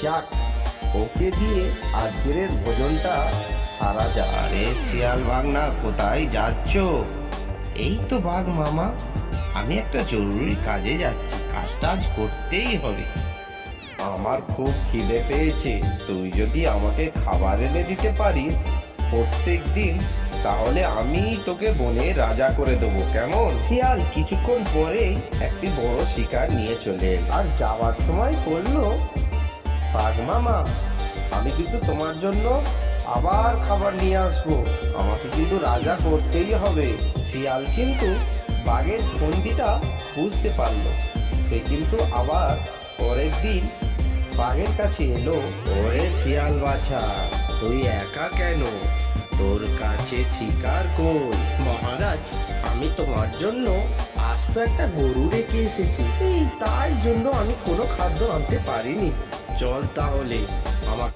যাক, ওকে দিয়ে আজকের ভোজনটা সারা যায়। আরে শিয়াল ভাগনা, কোথায় যাচ্ছ? এই তো বাঘ মামা, আমি একটা জরুরি কাজে যাচ্ছি, কাজটা আজ করতেই হবে। আমার খুব খিদে পেয়েছে, তুই যদি আমাকে খাবার এনে দিতে পারিস প্রত্যেক দিন, তাহলে আমি তোকে বনের রাজা করে দেবো, কেমন? শিয়াল কিছুক্ষণ পরেই একটি বড় শিকার নিয়ে চলে এলো। আর যাওয়ার সময় বললো, বাঘ মামা, আমি কিন্তু তোমার জন্য আবার খাবার নিয়ে আসবো, আমাকে কিন্তু রাজা করতেই হবে। শিয়াল কিন্তু বাঘের ফন্দিটা বুঝতে পারলো। সে কিন্তু আবার পরের দিন বাঘের কাছে এলো। ওরে শিয়াল বাছা, তুই একা কেন? তোর কাছে শিকার কই? মহারাজ, আমি তোমার জন্য আস্ত একটা গরু রেখে এসেছি, এই তাই জন্য আমি কোনো খাদ্য আনতে পারিনি। চল তাহলে, আমাকে